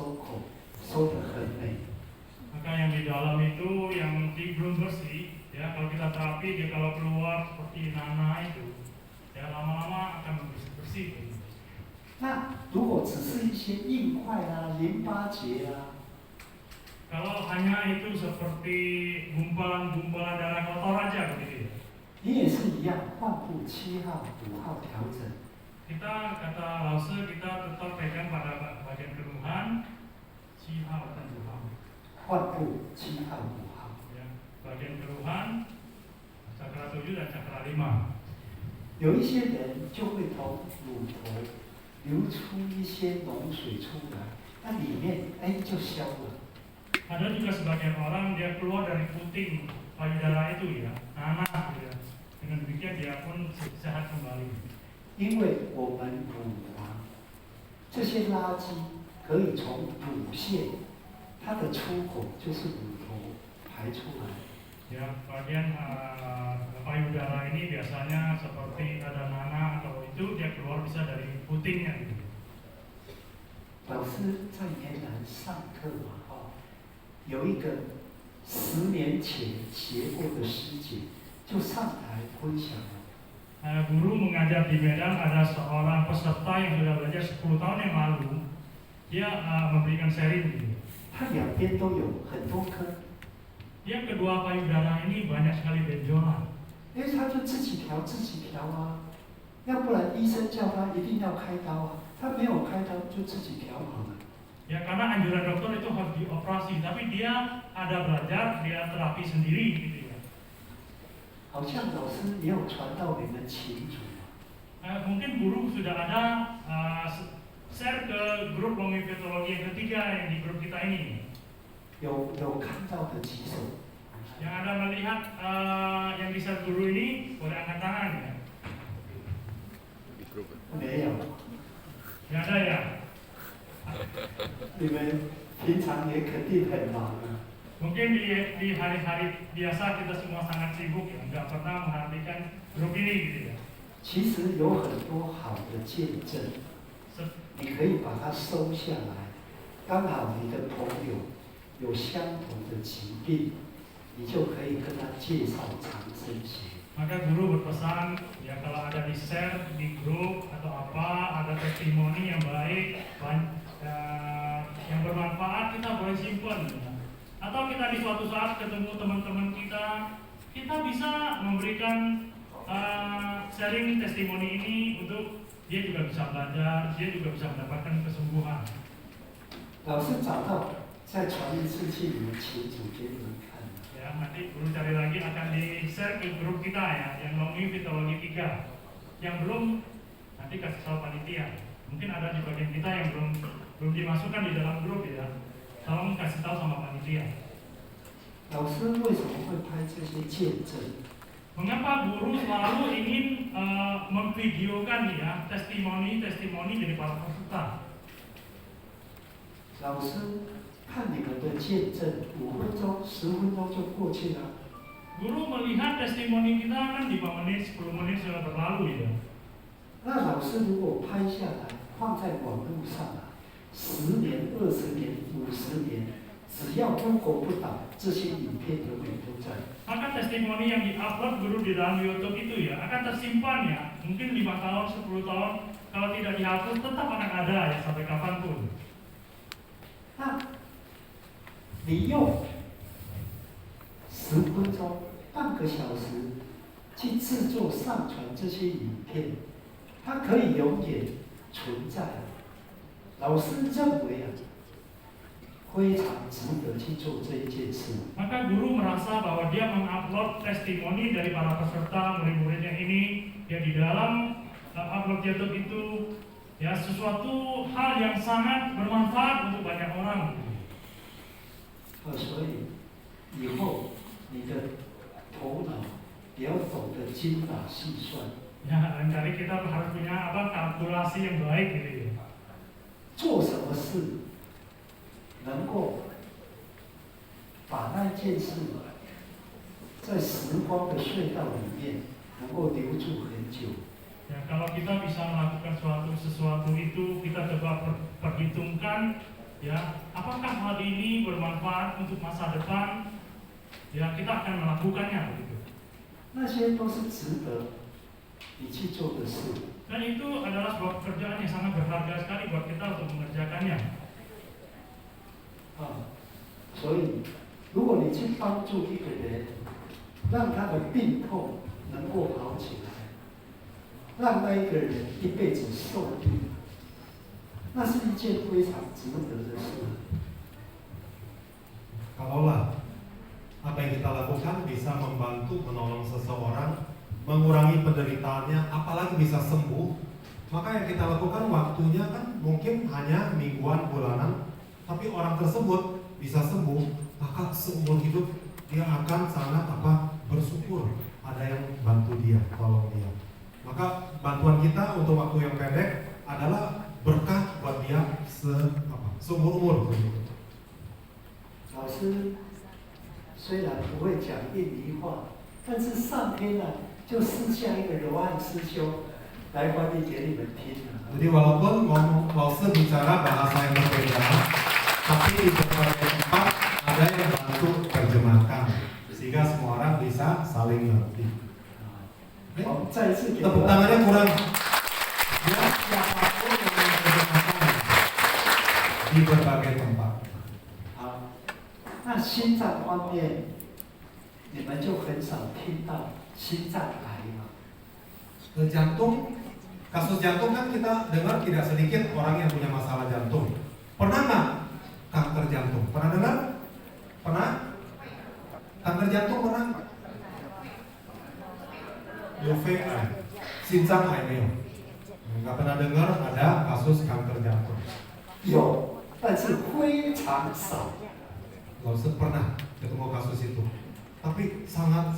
收口，收得很美。 Maka yang di dalam itu yang belum bersih, ya kalau kita terapi dia kalau keluar seperti nana itu, ya lama-lama akan bersih. 那如果只是一些硬块啊、淋巴结啊， kalau hanya itu seperti gumpalan-gumpalan darah kotor aja begitu ya. 你也是一样，患部7号、5号调整。 Kita kata Lause kita tetap pegang pada bagian keluhan, 7号dan 5号。 患部7号、5号。 Ya, bagian keluhan, cakra 7 dan cakra 5。 有一些人就会从乳头流出一些脓水出来，那里面就消了。 Ada juga sebagian orang dia keluar dari puting payudara itu ya, nanah gitu ya. Dengan demikian dia pun sehat kembali. 因为我们乳房这些垃圾可以从乳腺，它的出口就是乳头排出来。 Ya, bagian payudara ini biasanya seperti ada nanah atau itu dia keluar bisa dari putingnya gitu. 老师在台南上课嘛，有一个10年前学过的师姐就上台分享了。 Guru mengajar di Medan, ada seorang peserta yang sudah belajar 10 tahun yang lalu, dia memberikan sharing gitu. 他两边都有很多颗， Yang kedua payudara ini banyak sekali benjolan. 因为他就自己调啊，要不然医生叫他一定要开刀啊，他没有开刀就自己调好了。 Ya karena anjuran dokter itu harus dioperasi, tapi dia ada belajar, dia terapi sendiri gitu ya. 好像老师也有传到你们群组。 Mungkin guru sudah ada share ke grup longitudinologi yang ketiga yang di grup kita ini. 有看到的举手。 Yang ada melihat yang di share guru ini boleh angkat tangan ya. 没有。 Nggak ada ya. 你们平常也肯定很忙啊。 Mungkin di hari-hari biasa kita semua sangat sibuk ya, nggak pernah memperhatikan grup ini gitu ya. 其实有很多好的见证，你可以把它收下来。刚好你的朋友有相同的疾病，你就可以跟他介绍长生学。 Maka guru berpesan ya kalau ada di share di grup atau apa ada testimoni yang baik, yang bermanfaat kita boleh simpan. Ya. Atau kita di suatu saat ketemu teman-teman kita bisa memberikan sharing testimoni ini untuk dia juga bisa belajar, dia juga bisa mendapatkan kesembuhan. 老师找到，再传一次去你们群组给你们看。 Ya, nanti guru cari lagi akan di share ke grup kita ya, yang longitudinologi 3. Yang belum nanti kasih tahu panitia. Mungkin ada di bagian kita yang belum dimasukkan di dalam grup ya. Tolong kasih tahu sama panitia. 老师为什么会拍这些见证？ Mengapa guru selalu ingin memvideokan ya testimoni dari para peserta? 老师看你们的见证，5分钟、10分钟就过去了。 Guru melihat testimoni kita kan 5 menit, 10 menit sudah berlalu ya. 那老师如果拍下来放在网络上啊，10年、20年、50年，只要 Google 不倒，这些影片永远都在。 Maka testimoni yang diupload guru di dalam YouTube itu ya akan tersimpan ya, mungkin 5 tahun, 10 tahun, kalau tidak dihapus tetap akan ada ya sampai kapanpun. 那你用10分钟、半个小时去制作、上传这些影片，它可以永远存在。老师认为非常值得去做这一件事。 Maka guru merasa bahwa dia mengupload testimoni dari para peserta murid-muridnya ini ya di dalam upload YouTube itu ya sesuatu hal yang sangat bermanfaat untuk banyak orang. 所以以后你的头脑也要懂得精打细算。 Ya, lain kita harus punya kalkulasi yang baik gitu ya. 做什么事能够把那件事在时光的隧道里面能够留住很久。 Ya, kalau kita bisa melakukan sesuatu itu kita coba perhitungkan ya apakah hal ini bermanfaat untuk masa depan, ya kita akan melakukannya begitu. 那些都是值得你去做的事。 Dan itu adalah sebuah pekerjaan yang sangat berharga sekali buat kita untuk mengerjakannya. 所以如果你去帮助一个人，让他的病痛能够好起来，让那一个人一辈子受益，那是一件非常值得的事。 Kalaulah apa yang kita lakukan bisa membantu menolong seseorang, mengurangi penderitaannya, apalagi bisa sembuh, maka yang kita lakukan waktunya kan mungkin hanya mingguan, bulanan, tapi orang tersebut bisa sembuh, maka seumur hidup dia akan sangat bersyukur ada yang bantu dia, tolong dia. Maka bantuan kita untuk waktu yang pendek adalah berkah buat dia seumur umur. 老师虽然不会讲印尼话，但是上天就私下一个柔汉师兄来翻译给你们听。 Jadi walaupun Lause bicara bahasa yang berbeda, tapi di berbagai tempat ada yang bantu terjemahkan, sehingga semua orang bisa saling ngerti. 我们再一次给 Tepuk tangannya kurang. Ya, siapapun yang menerjemahkan di berbagai tempat. 好，那心脏方面，你们就很少听到心脏癌嘛。 Jantung, kasus jantung kan kita dengar tidak sedikit orang yang punya masalah jantung. Pernah nggak kanker jantung? Pernah dengar? Pernah? Kanker jantung pernah? UVI, Sincang Aimeo. Nggak pernah dengar ada kasus kanker jantung. 有，但是非常少。 Nggak usah pernah ketemu kasus itu. Tapi sangat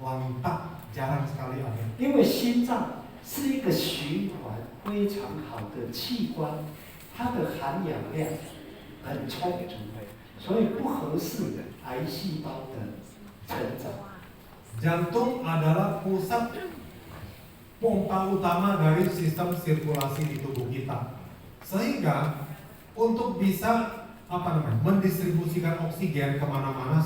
langka, jarang sekali ada. 因为心脏是一个循环非常好的器官，它的含氧量很充足，所以不合适癌细胞的成长。 Jantung adalah pusat pompa utama dari sistem sirkulasi di tubuh kita. Sehingga untuk bisa mendistribusikan oksigen kemana-mana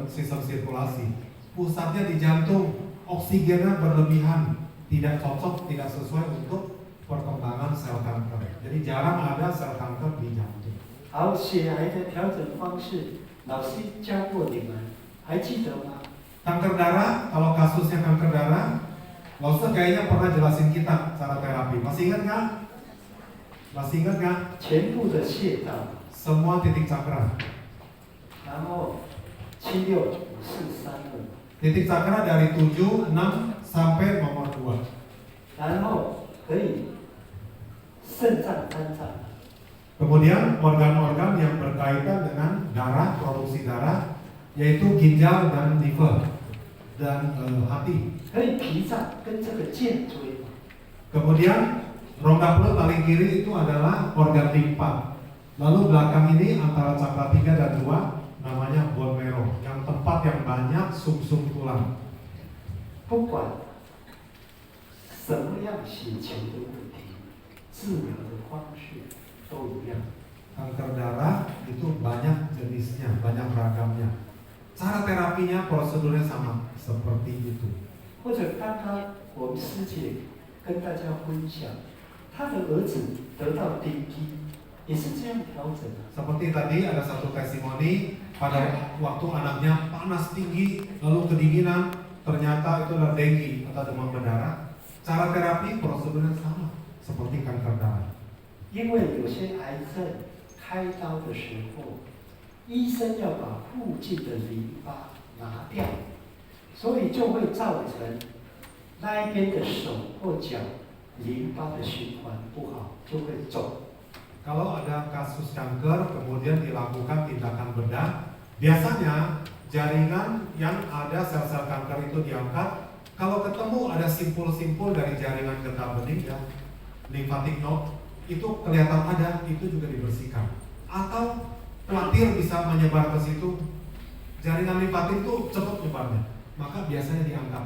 sistem sirkulasi, pusatnya di jantung, oksigennya berlebihan, tidak cocok, tidak sesuai untuk perkembangan sel kanker. Jadi jarang ada sel kanker di jantung. 好，血癌的调整方式，老师教过你们，还记得吗？ Kanker darah, kalau kasusnya kanker darah, Lause kayaknya pernah jelasin kita cara terapi. Masih ingat nggak? Masih ingat nggak? 全部的穴道， Semua titik cakra. 然后765432， Titik cakra dari 7, 6 sampai nomor 2. 然后可以肾脏、肝脏， Kemudian organ-organ yang berkaitan dengan darah, produksi darah, yaitu ginjal dan liver dan hati. 可以脾脏跟这个颈椎， Kemudian rongga perut paling kiri itu adalah organ limpa. Lalu belakang ini antara cakra 3 dan 2 namanya bone marrow, yang tempat yang banyak sumsum tulang. 不管什么样血球的问题，治疗的方式都一样。 Kanker darah itu banyak jenisnya, banyak ragamnya. Cara terapinya, prosedurnya sama seperti itu. 或者刚刚我们师姐跟大家分享，她的儿子得到丁基，也是这样调整的。 Seperti tadi ada satu testimoni pada waktu anaknya panas tinggi lalu kedinginan, ternyata itu adalah dengue atau demam berdarah. Cara terapi prosedurnya sama seperti kanker darah. 因为有些癌症开刀的时候，医生要把附近的淋巴拿掉，所以就会造成那一边的手或脚淋巴的循环不好，就会肿。 Kalau ada kasus kanker kemudian dilakukan tindakan bedah, biasanya jaringan yang ada sel-sel kanker itu diangkat. Kalau ketemu ada simpul-simpul dari jaringan getah bening ya, lymphatic node, itu kelihatan ada, itu juga dibersihkan. Atau pelatih bisa menyebar ke situ, jaringan limfatik itu cepat nyebarnya, maka biasanya diangkat.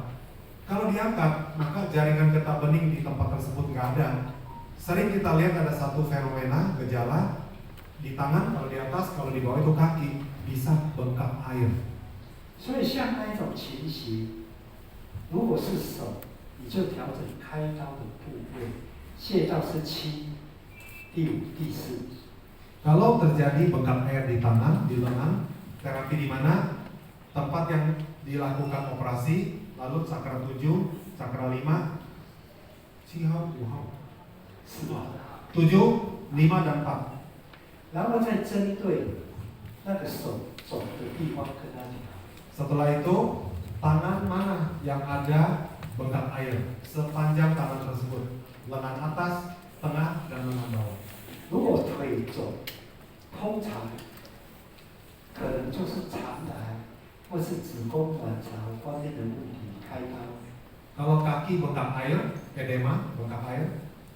Kalau diangkat, maka jaringan getah bening di tempat tersebut nggak ada. Sering kita lihat ada satu fenomena gejala di tangan, kalau di atas, kalau di bawah itu kaki, bisa bengkak air. 所以像那一种情形，如果是手，你就调整开刀的部位，泻道是7，第5、第4。 Kalau terjadi bengkak air di tangan, di lengan, terapi di mana? Tempat yang dilakukan operasi, lalu cakra 7, cakra 5, 7号、5号、是吧？ 7, 5 dan 4. 然后再针对那个手肿的地方跟他讲， Setelah itu, tangan mana yang ada bengkak air sepanjang tangan tersebut? Lengan atas, tengah, dan lengan bawah. 如果腿肿，通常可能就是肠癌或是子宫卵巢方面的问题，开刀。 Kalau kaki bengkak air, edema, bengkak air,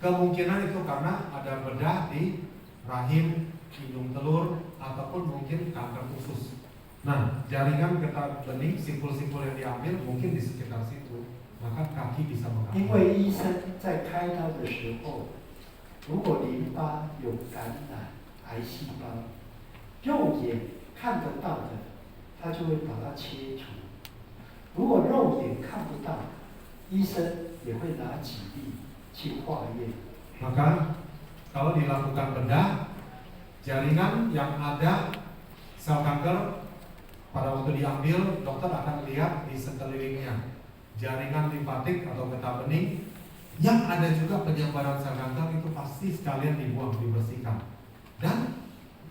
kemungkinan itu karena ada bedah di rahim, hidung telur, ataupun mungkin kanker usus. Nah, jaringan getah bening, simpul-simpul yang diambil mungkin di sekitar situ, maka kaki bisa bengkak. 因为医生在开刀的时候，如果淋巴有感染癌细胞，肉眼看得到的，他就会把它切除；如果肉眼看不到，医生也会拿几粒去化验。 Maka kalau dilakukan bedah, jaringan yang ada sel kanker pada waktu diambil, dokter akan lihat di sekelilingnya jaringan limfatik atau getah bening yang ada juga penyebaran sel kanker itu pasti sekalian dibuang, dibersihkan. Dan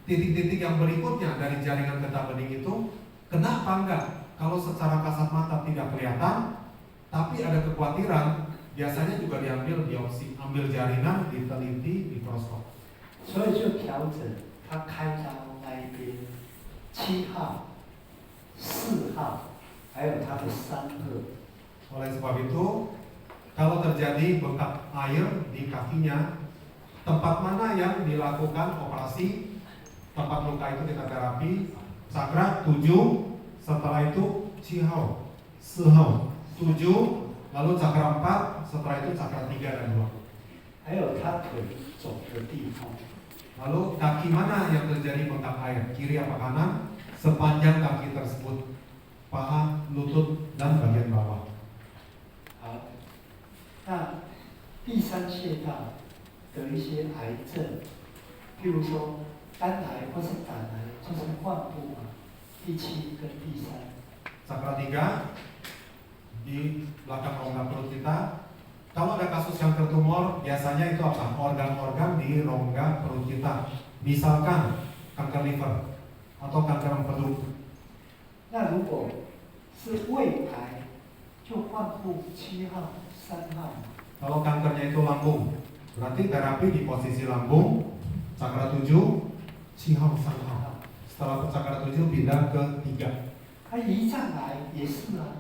titik-titik yang berikutnya dari jaringan getah bening itu kena apa enggak? Kalau secara kasat mata tidak kelihatan, tapi ada kekhawatiran, biasanya juga diambil biopsi, ambil jaringan, diteliti, mikroskop. 所以就调整他开刀那一边7号、4号，还有他的32。 Oleh sebab itu, kalau terjadi bengkak air di kakinya, tempat mana yang dilakukan operasi, tempat luka itu kita terapi, cakra 7, setelah itu 7号、4号、7, lalu cakra 4, setelah itu cakra 3 dan 2. 还有他腿肿的地方， Lalu kaki mana yang terjadi bengkak air, kiri apa kanan, sepanjang kaki tersebut, paha, lutut, dan bagian bawah. 好，那第3穴道的一些癌症，譬如说肝癌或是胆癌，就是患部嘛，第7跟第3。 Cakra 3 di belakang rongga perut kita. Kalau ada kasus kanker tumor, biasanya itu apa? Organ-organ di rongga perut kita. Misalkan kanker liver atau kanker empedu. 那如果是胃癌，就患部7号、3号。 Kalau kankernya itu lambung, berarti terapi di posisi lambung, cakra 7, 7号、3号. Setelah cakra 7 pindah ke 3. 它胰脏癌也是啊，